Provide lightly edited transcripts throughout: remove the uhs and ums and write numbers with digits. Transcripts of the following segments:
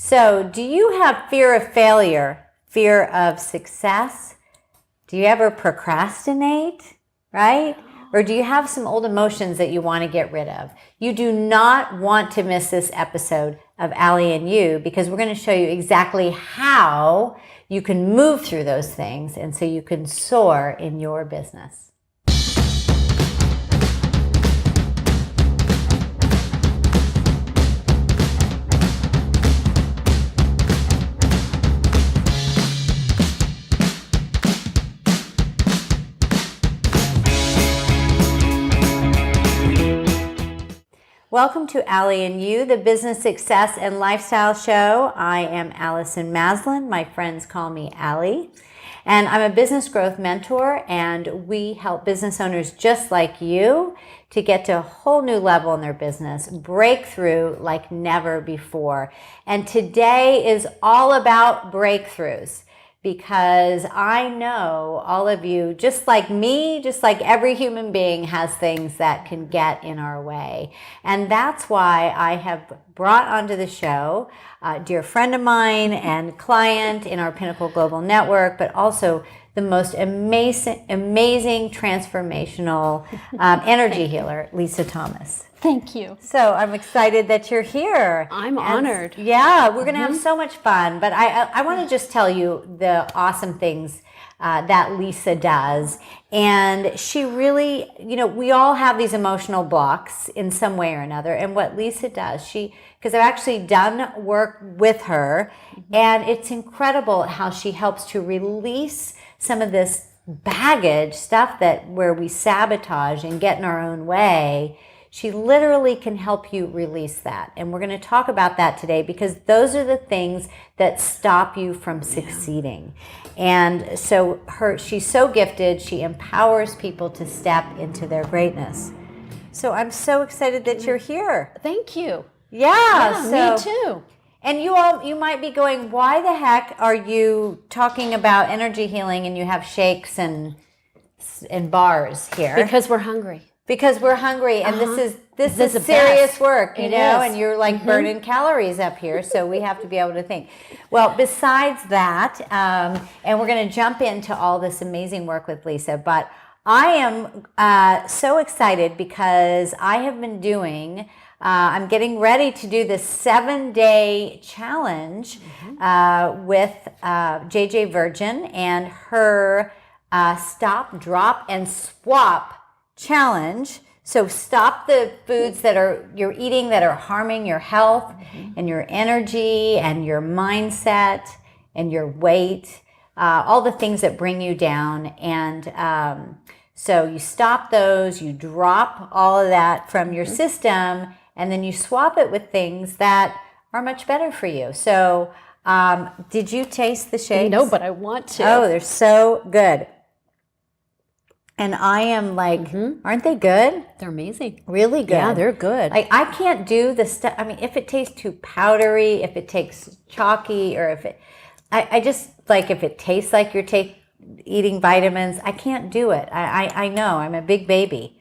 So, do you have fear of failure, fear of success? Do you ever procrastinate, right? Or do you have some old emotions that you want to get rid of? You do not want to miss this episode of Allie and You, because we're going to show you exactly how you can move through those things and so you can soar in your business. Welcome to Allie and You, the business success and lifestyle show. I am Allison Maslan. My friends call me Allie. And I'm a business growth mentor, and we help business owners just like you to get to a whole new level in their business, break through like never before. And today is all about breakthroughs, because I know all of you, just like me, just like every human being, has things that can get in our way. And that's why I have brought onto the show a dear friend of mine and client in our Pinnacle Global Network, but also the most amazing transformational energy healer, Lisa Thomas. Thank you. So I'm excited that you're here. I'm honored. Yeah, we're going to have so much fun. But I want to just tell you the awesome things that Lisa does. And she really, we all have these emotional blocks in some way or another. And what Lisa does, because I've actually done work with her, and it's incredible how she helps to release some of this baggage stuff where we sabotage and get in our own way. She literally can help you release that. And we're going to talk about that today, because those are the things that stop you from succeeding. And so she's so gifted. She empowers people to step into their greatness. So I'm so excited that you're here. Thank you. Yeah, me too. And you might be going, why the heck are you talking about energy healing and you have shakes and bars here? Because we're hungry. Because we're hungry, and this is serious work, It is. and you're like burning calories up here, so we have to be able to think. Well, besides that, and we're going to jump into all this amazing work with Lisa, but I am so excited because I have been doing, I'm getting ready to do this 7-day challenge with JJ Virgin and her Stop, Drop, and Swap challenge. So stop the foods that you're eating that are harming your health and your energy and your mindset and your weight, all the things that bring you down. And so you stop those, you drop all of that from your system, and then you swap it with things that are much better for you. So did you taste the shakes? No, but I want to. Oh, they're so good. And I am like, aren't they good? They're amazing. Really good. Yeah, they're good. Like, I can't do the stuff. I mean, if it tastes too powdery, if it tastes chalky, or if I just like, if it tastes like you're eating vitamins, I can't do it. I know, I'm a big baby.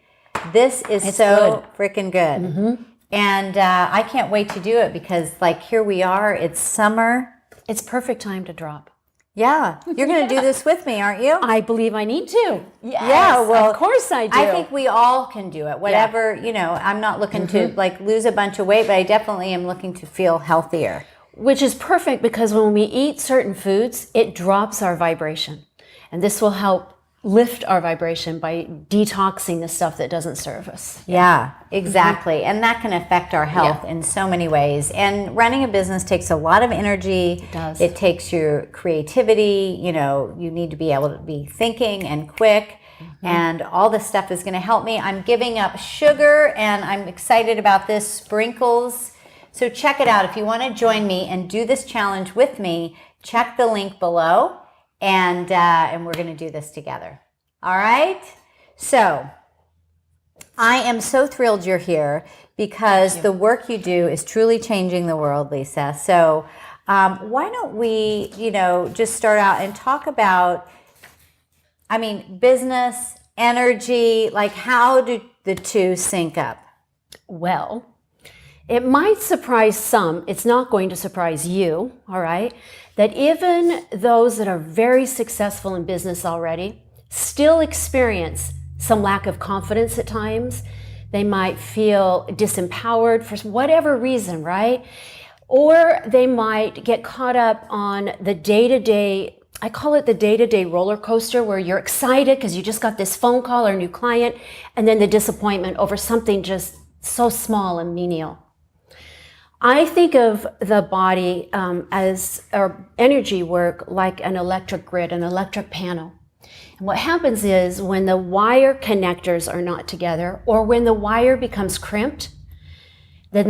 This is so freaking good. And I can't wait to do it, because like, here we are, it's summer. It's perfect time to drop. Yeah, you're going to do this with me, aren't you? I believe I need to. Yes, yeah, well, of course I do. I think we all can do it. Whatever, I'm not looking to like lose a bunch of weight, but I definitely am looking to feel healthier. Which is perfect, because when we eat certain foods, it drops our vibration. And this will help lift our vibration by detoxing the stuff that doesn't serve us. Yeah, exactly. And that can affect our health in so many ways. And running a business takes a lot of energy. It does. It takes your creativity. You need to be able to be thinking and quick. And all this stuff is going to help me. I'm giving up sugar, and I'm excited about this, sprinkles. So check it out. If you want to join me and do this challenge with me, check the link below. And we're going to do this together. All right? So I am so thrilled you're here, because the work you do is truly changing the world, Lisa. So why don't we, just start out and talk about, business, energy, like how do the two sync up? Well, It might surprise some. It's not going to surprise you, all right? That even those that are very successful in business already still experience some lack of confidence at times. They might feel disempowered for whatever reason, right? Or they might get caught up on the day-to-day, I call it the day-to-day roller coaster, where you're excited because you just got this phone call or a new client, and then the disappointment over something just so small and menial. I think of the body as our energy work like an electric grid, an electric panel. And what happens is when the wire connectors are not together, or when the wire becomes crimped, then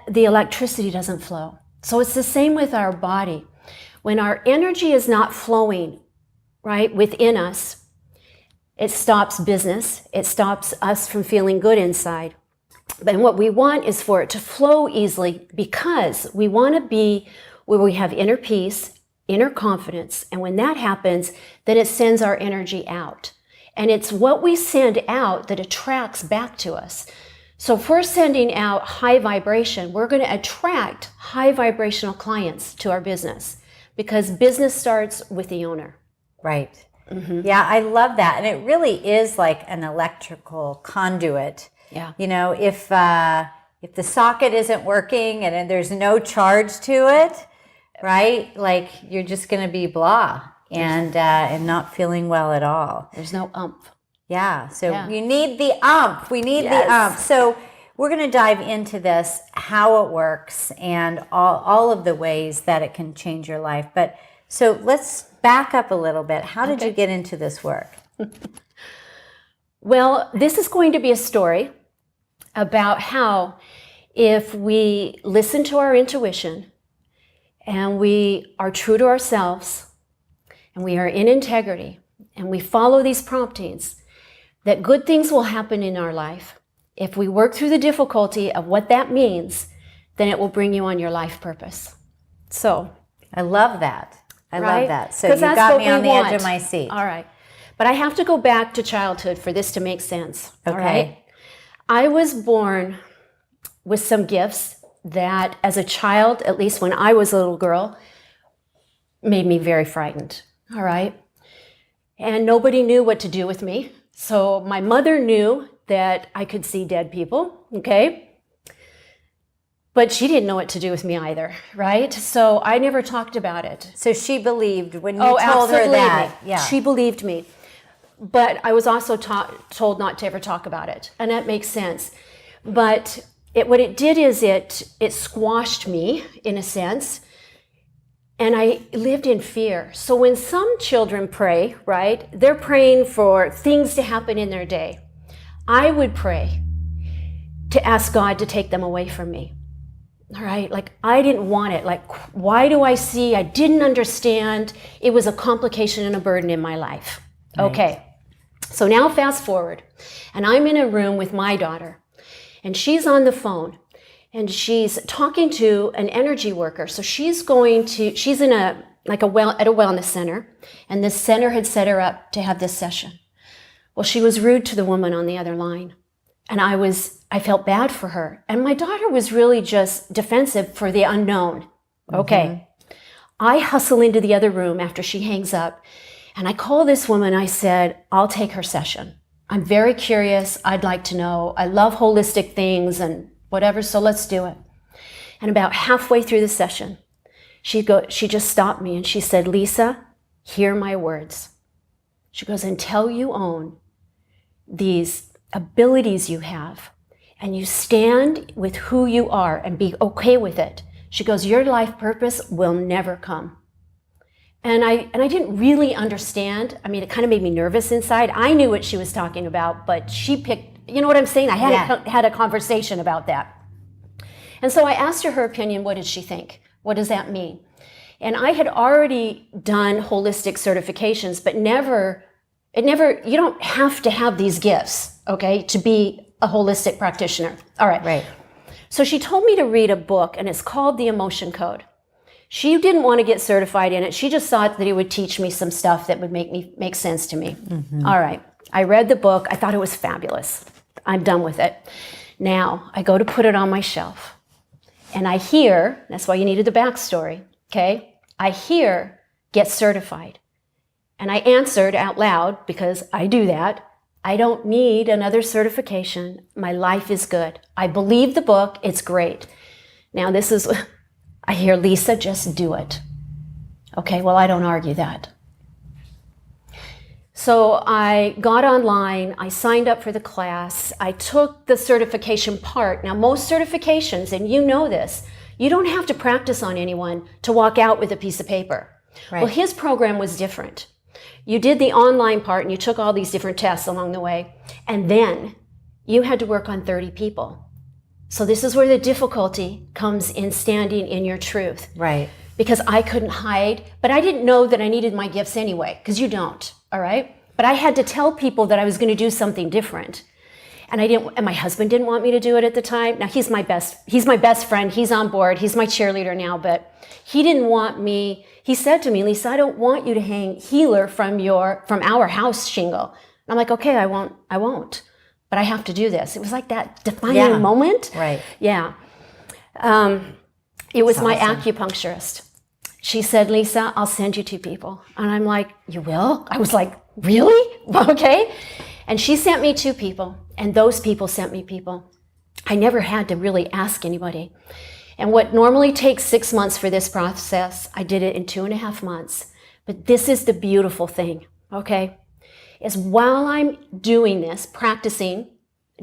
the electricity doesn't flow. So it's the same with our body. When our energy is not flowing, right, within us, it stops business. It stops us from feeling good inside. And what we want is for it to flow easily, because we want to be where we have inner peace, inner confidence. And when that happens, then it sends our energy out. And it's what we send out that attracts back to us. So if we're sending out high vibration, we're going to attract high vibrational clients to our business, because business starts with the owner. Right. Mm-hmm. Yeah, I love that. And it really is like an electrical conduit. Yeah. You know, if the socket isn't working and there's no charge to it, right? Like you're just going to be blah and not feeling well at all. There's no umph. Yeah. So you need the umph. We need the umph. So we're going to dive into this, how it works, and all of the ways that it can change your life. But so let's back up a little bit. How did you get into this work? Well, this is going to be a story about how if we listen to our intuition and we are true to ourselves and we are in integrity and we follow these promptings, that good things will happen in our life. If we work through the difficulty of what that means, then it will bring you on your life purpose. So I love that. I love that. So you that's got what me on we the want. edge of my seat. All right. But I have to go back to childhood for this to make sense. Okay. All right? I was born with some gifts that as a child, at least when I was a little girl, made me very frightened. All right. And nobody knew what to do with me. So my mother knew that I could see dead people. Okay. But she didn't know what to do with me either, right? So I never talked about it. So she believed when you told her that. Yeah. She believed me. But I was also told not to ever talk about it. And that makes sense. But what it did is it squashed me, in a sense. And I lived in fear. So when some children pray, right, they're praying for things to happen in their day. I would pray to ask God to take them away from me. All right, like I didn't want it. Like, why do I see? I didn't understand. It was a complication and a burden in my life. Right. Okay, so now fast forward, and I'm in a room with my daughter, and she's on the phone, and she's talking to an energy worker. So she's in at a wellness center, and this center had set her up to have this session. Well, she was rude to the woman on the other line. And I felt bad for her. And my daughter was really just defensive for the unknown. Okay. Mm-hmm. I hustle into the other room after she hangs up. And I call this woman. I said, I'll take her session. I'm very curious. I'd like to know. I love holistic things and whatever, so let's do it. And about halfway through the session, she just stopped me and she said, Lisa, hear my words. She goes, until you own these abilities you have, and you stand with who you are and be okay with it. She goes, your life purpose will never come. And I didn't really understand. I mean, it kind of made me nervous inside. I knew what she was talking about, but she picked, you know what I'm saying? I had a conversation about that. And so I asked her opinion. What did she think? What does that mean? And I had already done holistic certifications, but you don't have to have these gifts, okay, to be a holistic practitioner. All right. Right. So she told me to read a book, and it's called The Emotion Code. She didn't want to get certified in it. She just thought that it would teach me some stuff that would make sense to me. Mm-hmm. All right. I read the book. I thought it was fabulous. I'm done with it. Now I go to put it on my shelf. And I hear, that's why you needed the backstory, okay? I hear, get certified. And I answered out loud, because I do that, I don't need another certification. My life is good. I believe the book. It's great. Now this is, I hear, Lisa, just do it. Okay, well, I don't argue that. So I got online, I signed up for the class, I took the certification part. Now most certifications, and you know this, you don't have to practice on anyone to walk out with a piece of paper. Right. Well, his program was different. You did the online part and you took all these different tests along the way, and then you had to work on 30 people. So this is where the difficulty comes in standing in your truth. Right. Because I couldn't hide, but I didn't know that I needed my gifts anyway, because you don't, all right? But I had to tell people that I was going to do something different. And my husband didn't want me to do it at the time. Now he's my best friend, he's on board, he's my cheerleader now, but he didn't want me. He said to me, Lisa, I don't want you to hang healer from our house shingle. And I'm like, okay, I won't, but I have to do this. It was like that defining moment. Right. Yeah. It was my acupuncturist. She said, Lisa, I'll send you 2 people. And I'm like, you will? I was like, really? Okay. And she sent me 2 people, and those people sent me people. I never had to really ask anybody. And what normally takes 6 months for this process, I did it in 2.5 months. But this is the beautiful thing, okay? Is while I'm doing this, practicing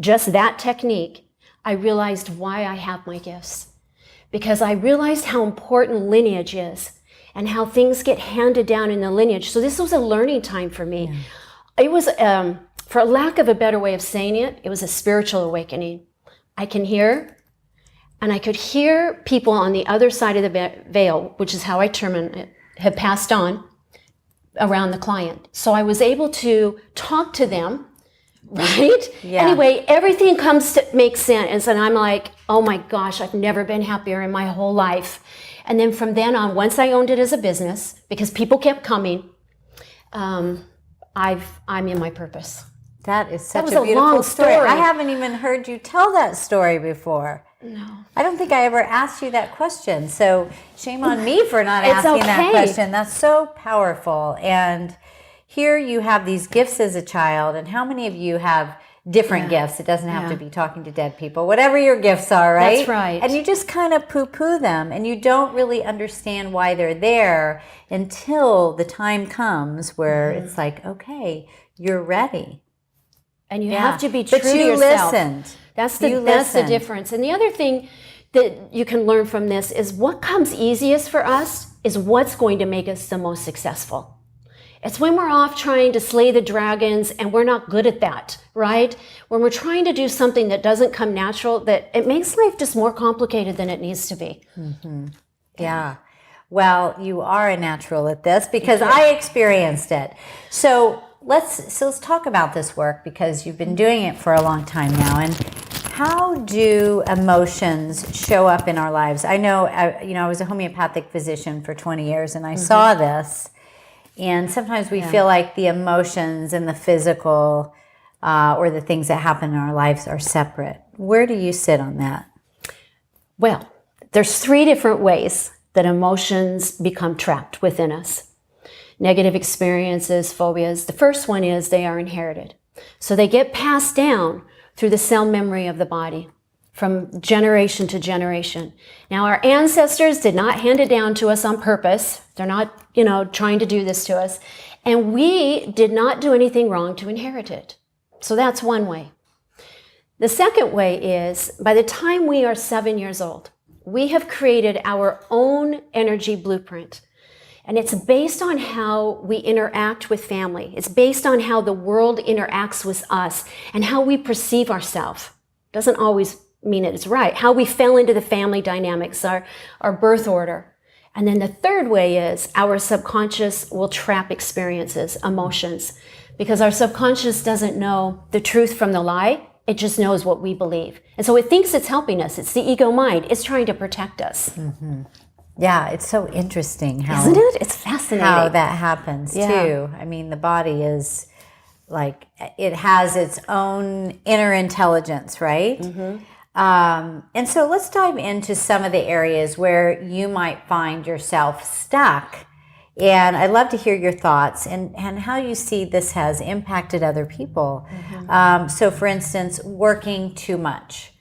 just that technique, I realized why I have my gifts. Because I realized how important lineage is and how things get handed down in the lineage. So this was a learning time for me. Yeah. It was, for lack of a better way of saying it, it was a spiritual awakening. I can hear, and I could hear people on the other side of the veil, which is how I term it, have passed on around the client. So I was able to talk to them, right? Yeah. Anyway, everything comes to make sense, and I'm like, oh my gosh, I've never been happier in my whole life. And then from then on, once I owned it as a business, because people kept coming, I'm in my purpose. That is such a beautiful story. I haven't even heard you tell that story before. No. I don't think I ever asked you that question. So shame on me for not asking that question. That's so powerful. And here you have these gifts as a child. And how many of you have different gifts? It doesn't have to be talking to dead people. Whatever your gifts are, right? That's right. And you just kind of poo-poo them. And you don't really understand why they're there until the time comes where it's like, okay, you're ready. And you have to be true to yourself. That's the difference. And the other thing that you can learn from this is what comes easiest for us is what's going to make us the most successful. It's when we're off trying to slay the dragons and we're not good at that, right? When we're trying to do something that doesn't come natural, that it makes life just more complicated than it needs to be. Mm-hmm. Yeah. Well, you are a natural at this because I experienced it. So let's talk about this work because you've been doing it for a long time now. And how do emotions show up in our lives? I know, I was a homeopathic physician for 20 years and I saw this. And sometimes we feel like the emotions and the physical or the things that happen in our lives are separate. Where do you sit on that? Well, there's 3 different ways that emotions become trapped within us. Negative experiences, phobias. The first one is they are inherited. So they get passed down through the cell memory of the body from generation to generation. Now, our ancestors did not hand it down to us on purpose. They're not, trying to do this to us. And we did not do anything wrong to inherit it. So that's one way. The second way is by the time we are 7 years old, we have created our own energy blueprint. And it's based on how we interact with family. It's based on how the world interacts with us and how we perceive ourselves. Doesn't always mean it's right. How we fell into the family dynamics, our birth order. And then the third way is our subconscious will trap experiences, emotions, because our subconscious doesn't know the truth from the lie. It just knows what we believe. And so it thinks it's helping us. It's the ego mind. It's trying to protect us. Mm-hmm. Yeah, it's so interesting how... Isn't it? It's fascinating. How that happens, too. I mean, the body is like, it has its own inner intelligence, right? Mm-hmm. And so let's dive into some of the areas where you might find yourself stuck. And I'd love to hear your thoughts and how you see this has impacted other people. So for instance, working too much.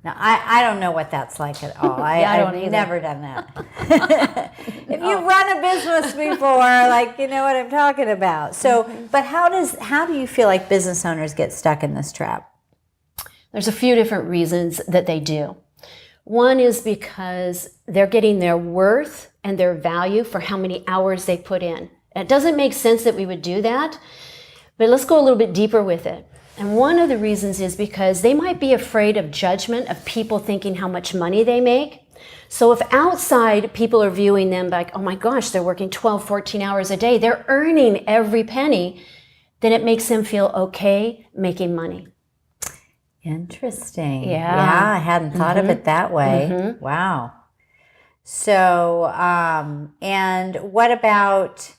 Now, I don't know what that's like at all. I've never done that. If you've run a business before, like, you know what I'm talking about. So, but how do you feel like business owners get stuck in this trap? There's a few different reasons that they do. One is because they're getting their worth and their value for how many hours they put in. It doesn't make sense that we would do that, but let's go a little bit deeper with it. And one of the reasons is because they might be afraid of judgment, of people thinking how much money they make. So if outside people are viewing them like, oh my gosh, they're working 12, 14 hours a day, they're earning every penny, then it makes them feel okay making money. Interesting. Yeah. I hadn't thought of it that way. Wow. So, and what about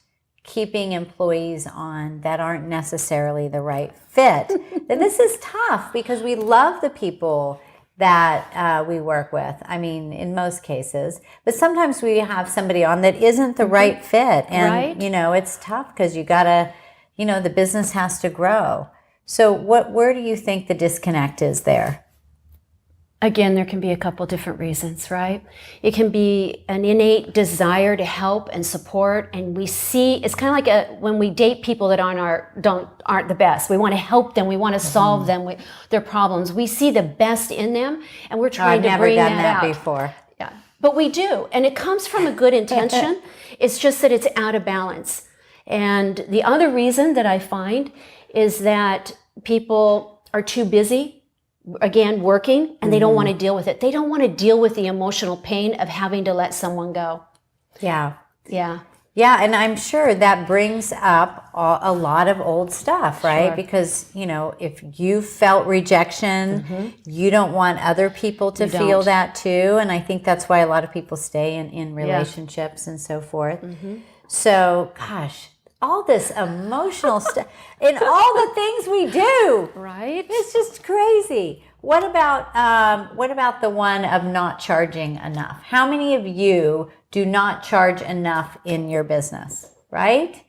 keeping employees on that aren't necessarily the right fit? This is tough because we love the people that we work with. I mean, in most cases, but sometimes we have somebody on that isn't the right fit. And, you know, it's tough because you gotta, you know, the business has to grow. So where do you think the disconnect is there? Again, there can be a couple different reasons, right? It can be an innate desire to help and support, and we see it's kind of like when we date people that aren't the best. We want to help them, we want to solve their problems. We see the best in them, and we're trying to bring that out. I've never done that before. Yeah, but we do, and it comes from a good intention. It's just that it's out of balance. And the other reason that I find is that people are too busy, again, working, and they don't want to deal with it. They don't want to deal with the emotional pain of having to let someone go. Yeah. Yeah. Yeah, and I'm sure that brings up a lot of old stuff, right? Sure. Because, you know, if you felt rejection, you don't want other people to feel that too. And I think that's why a lot of people stay in relationships and so forth. So, gosh, all this emotional stuff in all the things we do, right? It's just crazy. What about the one of not charging enough? How many of you do not charge enough in your business, right?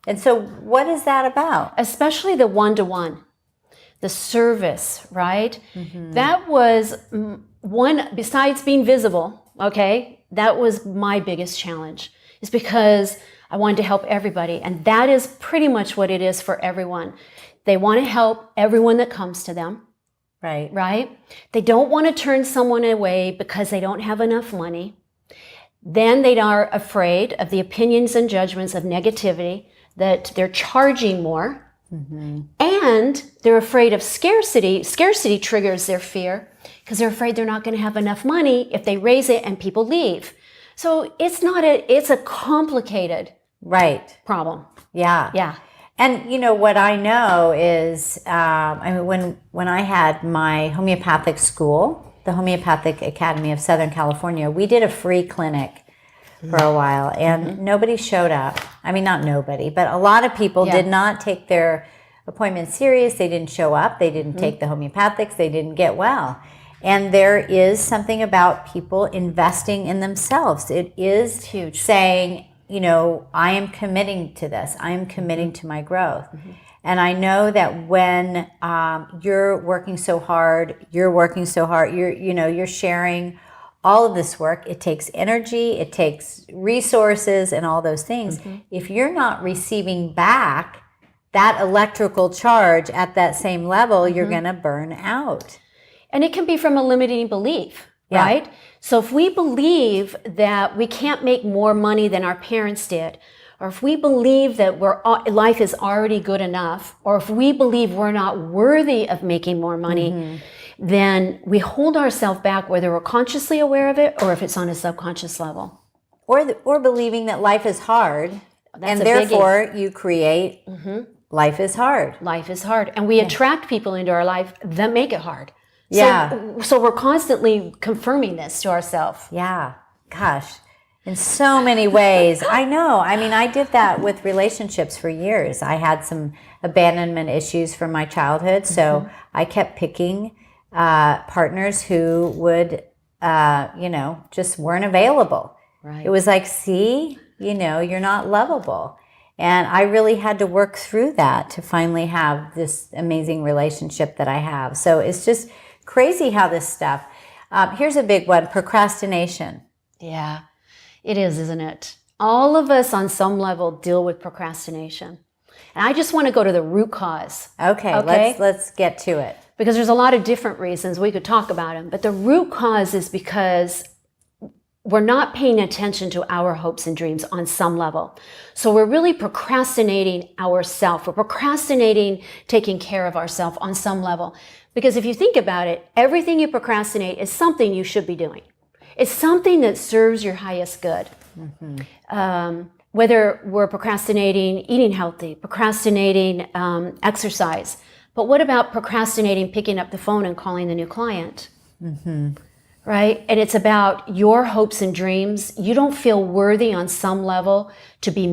And so what is that about? Especially the one-to-one, the service, right? That was one, besides being visible, okay, that was my biggest challenge. It's because I wanted to help everybody. And that is pretty much what it is for everyone. They want to help everyone that comes to them. Right? They don't want to turn someone away because they don't have enough money. Then they are afraid of the opinions and judgments of negativity, that they're charging more. And they're afraid of scarcity. Scarcity triggers their fear because they're afraid they're not going to have enough money if they raise it and people leave. So it's a complicated problem. Yeah. And you know what I know is, I mean, when I had my homeopathic school, the Homeopathic Academy of Southern California, we did a free clinic for a while, and nobody showed up. I mean, not nobody, but a lot of people did not take their appointment serious. They didn't show up. They didn't take the homeopathics. They didn't get well. And there is something about people investing in themselves. It is huge. Saying, you know, I am committing to this. I am committing to my growth. And I know that when you're working so hard, you're sharing all of this work. It takes energy, it takes resources and all those things. If you're not receiving back that electrical charge at that same level, you're going to burn out. And it can be from a limiting belief, right? So if we believe that we can't make more money than our parents did, or if we believe that life is already good enough, or if we believe we're not worthy of making more money, then we hold ourselves back, whether we're consciously aware of it or if it's on a subconscious level. Or believing that life is hard, and therefore you create life is hard. Life is hard. And we attract people into our life that make it hard. Yeah. So we're constantly confirming this to ourselves. Yeah. Gosh. In so many ways. I know. I mean, I did that with relationships for years. I had some abandonment issues from my childhood, so I kept picking partners who would, just weren't available. Right. It was like, see, you're not lovable. And I really had to work through that to finally have this amazing relationship that I have. So it's just crazy how this stuff. Here's a big one, procrastination. Yeah, it is, isn't it? All of us on some level deal with procrastination. And I just want to go to the root cause. Okay? Let's get to it. Because there's a lot of different reasons. We could talk about them. But the root cause is because we're not paying attention to our hopes and dreams on some level. So we're really procrastinating ourselves. We're procrastinating taking care of ourselves on some level. Because if you think about it, everything you procrastinate is something you should be doing. It's something that serves your highest good. Whether we're procrastinating eating healthy, procrastinating exercise. But what about procrastinating picking up the phone and calling the new client? Right? And it's about your hopes and dreams. You don't feel worthy on some level to be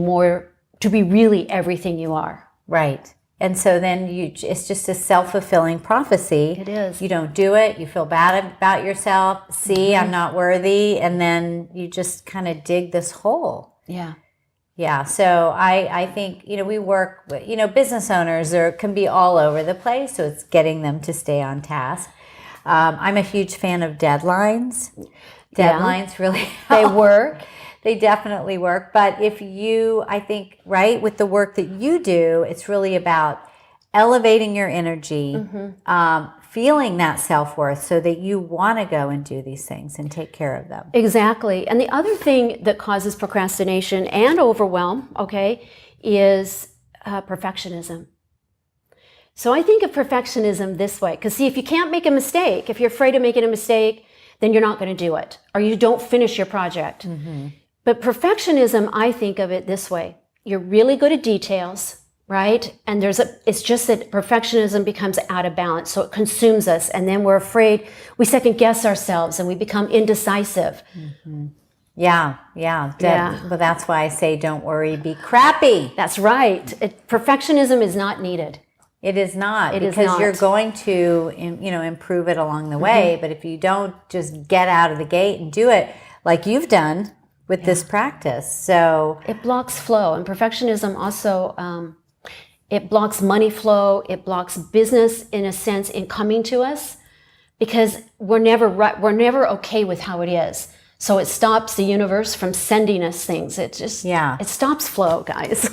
really everything you are. Right. And so then it's just a self-fulfilling prophecy. It is. You don't do it. You feel bad about yourself. See, I'm not worthy. And then you just kind of dig this hole. Yeah. Yeah. So I think, we work with, business owners can be all over the place. So it's getting them to stay on task. I'm a huge fan of deadlines. Deadlines really help. They work. They definitely work. But I think, right, with the work that you do, it's really about elevating your energy, feeling that self-worth so that you want to go and do these things and take care of them. Exactly. And the other thing that causes procrastination and overwhelm, is perfectionism. So I think of perfectionism this way, because see, if you can't make a mistake, if you're afraid of making a mistake, then you're not going to do it, or you don't finish your project. But perfectionism, I think of it this way. You're really good at details, right? And it's just that perfectionism becomes out of balance, so it consumes us, and then we're afraid, we second guess ourselves, and we become indecisive. Yeah. But that's why I say, don't worry, be crappy. That's right. Perfectionism is not needed. It is not, because you're going to, improve it along the way. But if you don't just get out of the gate and do it like you've done with this practice, so it blocks flow. And perfectionism also, it blocks money flow. It blocks business in a sense in coming to us, because we're never okay with how it is. So it stops the universe from sending us things. It stops flow, guys.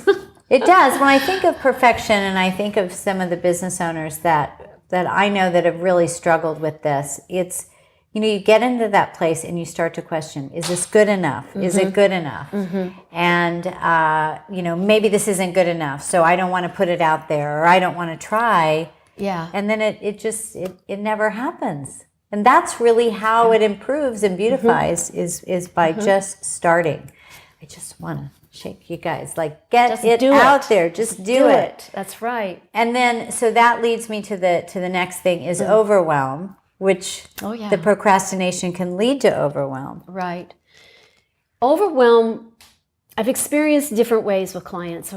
It does. When I think of perfection, and I think of some of the business owners that I know that have really struggled with this, it's, you get into that place and you start to question, is this good enough? Is it good enough? And, maybe this isn't good enough, so I don't want to put it out there, or I don't want to try. Yeah. And then it never happens. And that's really how it improves and beautifies is by just starting. I just want to shake you guys, get it out there, just do it. That's right. And then so that leads me to the next thing is overwhelm, which the procrastination can lead to overwhelm. Right. Overwhelm, I've experienced different ways with clients.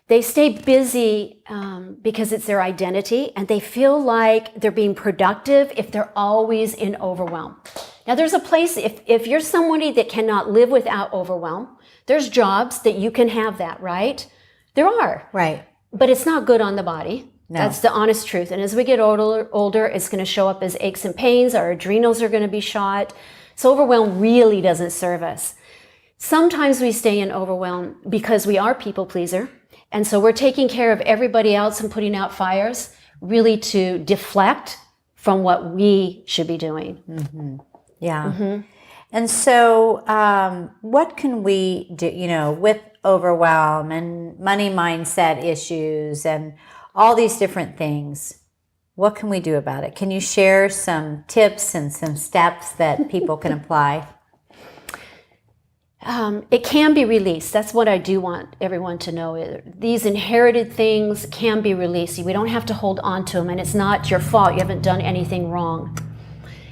They stay busy because it's their identity, and they feel like they're being productive if they're always in overwhelm. Now, there's a place, if you're somebody that cannot live without overwhelm, there's jobs that you can have that, right? There are. Right. But it's not good on the body. No. That's the honest truth. And as we get older, it's going to show up as aches and pains. Our adrenals are going to be shot. So overwhelm really doesn't serve us. Sometimes we stay in overwhelm because we are people pleaser. And so we're taking care of everybody else and putting out fires, really to deflect from what we should be doing. Yeah. And so what can we do, with overwhelm and money mindset issues and all these different things? What can we do about it? Can you share some tips and some steps that people can apply? It can be released. That's what I do want everyone to know. These inherited things can be released. We don't have to hold on to them, and it's not your fault. You haven't done anything wrong.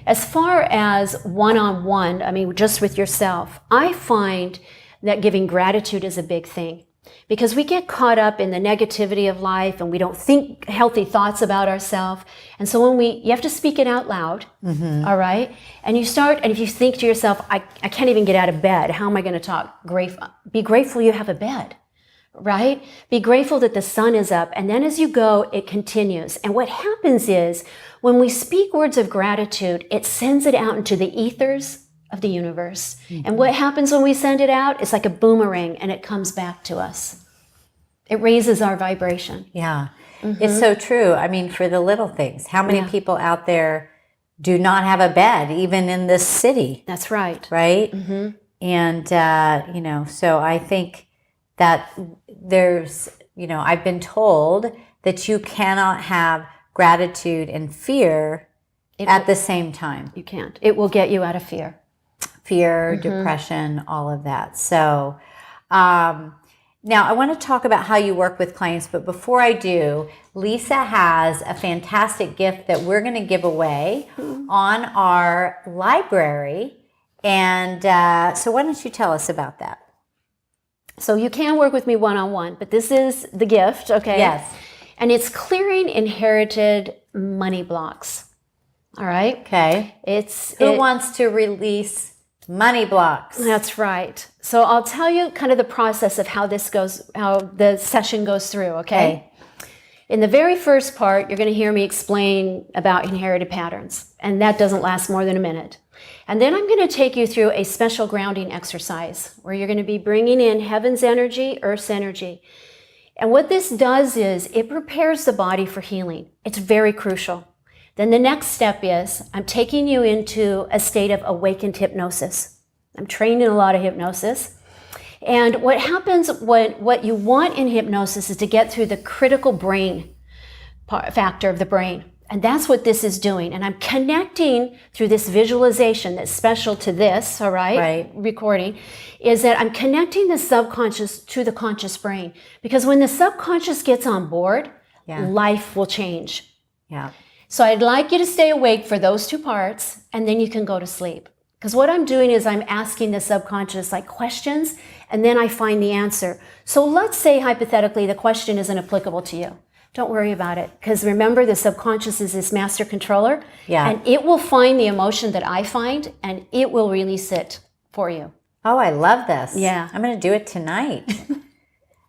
As far as one-on-one, just with yourself, I find that giving gratitude is a big thing. Because we get caught up in the negativity of life and we don't think healthy thoughts about ourselves. And so you have to speak it out loud, all right? And and if you think to yourself, I can't even get out of bed. How am I going to talk? Be grateful you have a bed, right? Be grateful that the sun is up. And then as you go, it continues. And what happens is when we speak words of gratitude, it sends it out into the ethers of the universe. And what happens when we send it out? It's like a boomerang and it comes back to us. It raises our vibration. Yeah. It's so true. I mean, for the little things, how many people out there do not have a bed, even in this city? That's right. Right? And, so I think that there's, I've been told that you cannot have gratitude and fear at the same time. You can't. It will get you out of fear. Fear, depression, all of that. So now I want to talk about how you work with clients, but before I do, Lisa has a fantastic gift that we're going to give away on our library. And so why don't you tell us about that? So you can work with me one-on-one, but this is the gift, okay? Yes. And it's clearing inherited money blocks. All right? Okay. Who wants to release money blocks? That's right. So I'll tell you kind of the process of how this goes, how the session goes through, okay? In the very first part, you're going to hear me explain about inherited patterns, and that doesn't last more than a minute. And then I'm going to take you through a special grounding exercise where you're going to be bringing in heaven's energy, earth's energy. And what this does is it prepares the body for healing. It's very crucial. Then the next step is I'm taking you into a state of awakened hypnosis. I'm trained in a lot of hypnosis. And what happens what you want in hypnosis is to get through the critical brain factor of the brain. And that's what this is doing. And I'm connecting through this visualization that's special to this, all right? Recording, is that I'm connecting the subconscious to the conscious brain. Because when the subconscious gets on board, life will change. Yeah. So I'd like you to stay awake for those two parts, and then you can go to sleep. Because what I'm doing is I'm asking the subconscious like questions, and then I find the answer. So let's say hypothetically the question isn't applicable to you. Don't worry about it. Because remember, the subconscious is this master controller, and it will find the emotion that I find, and it will release it for you. Oh, I love this. Yeah. I'm going to do it tonight.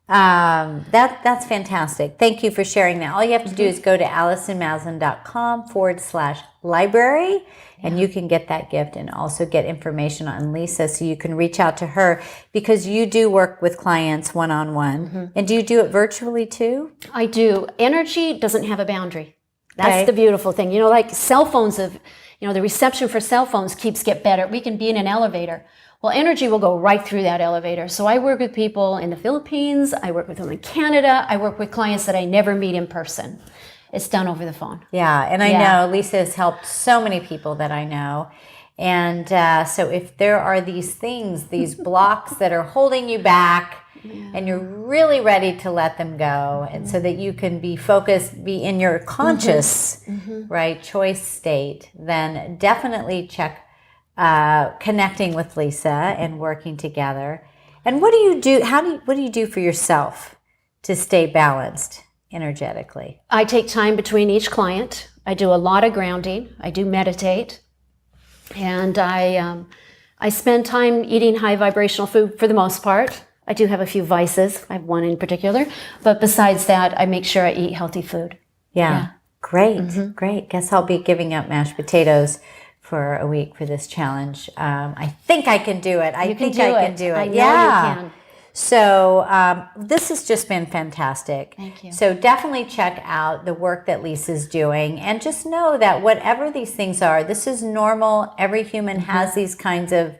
That's fantastic. Thank you for sharing that. All you have to do is go to AllisonMaslan.com/library, and you can get that gift and also get information on Lisa so you can reach out to her, because you do work with clients one-on-one. And do you do it virtually too? I do. Energy doesn't have a boundary. That's the beautiful thing. Like cell phones the reception for cell phones get better. We can be in an elevator. Well, energy will go right through that elevator. So I work with people in the Philippines. I work with them in Canada. I work with clients that I never meet in person. It's done over the phone. Yeah, and I know Lisa has helped so many people that I know. And so if there are these things, these blocks that are holding you back, and you're really ready to let them go, and so that you can be focused, be in your conscious, choice state, then definitely check connecting with Lisa and working together. And what do you do? What do you do for yourself to stay balanced energetically? I take time between each client. I do a lot of grounding. I do meditate, and I spend time eating high vibrational food for the most part. I do have a few vices. I have one in particular, but besides that, I make sure I eat healthy food. Yeah. Great, great. Guess I'll be giving up mashed potatoes for a week for this challenge. I think I can do it. I think I can do it. I know you can. So this has just been fantastic. Thank you. So definitely check out the work that Lisa's doing, and just know that whatever these things are, this is normal. Every human has these kinds of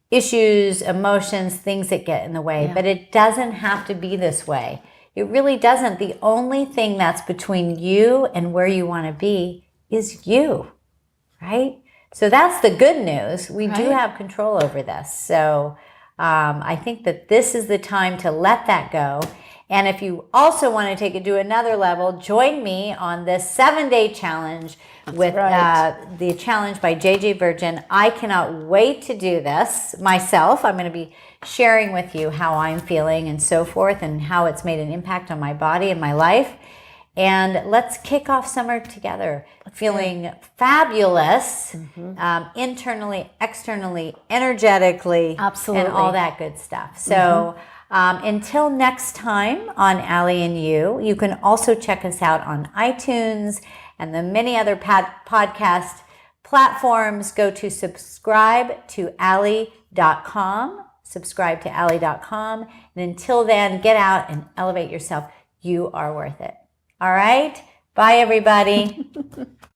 issues, emotions, things that get in the way, but it doesn't have to be this way. It really doesn't. The only thing that's between you and where you want to be is you. Right? So that's the good news. We do have control over this. So I think that this is the time to let that go. And if you also want to take it to another level, join me on this 7-day challenge with the challenge by JJ Virgin. I cannot wait to do this myself. I'm going to be sharing with you how I'm feeling and so forth, and how it's made an impact on my body and my life. And let's kick off summer together, feeling fabulous, internally, externally, energetically, Absolutely. and all that good stuff. So until next time on Allie and You, you can also check us out on iTunes and the many other podcast platforms. Go to subscribe-to-allie.com, subscribe-to-allie.com. And until then, get out and elevate yourself. You are worth it. All right. Bye, everybody.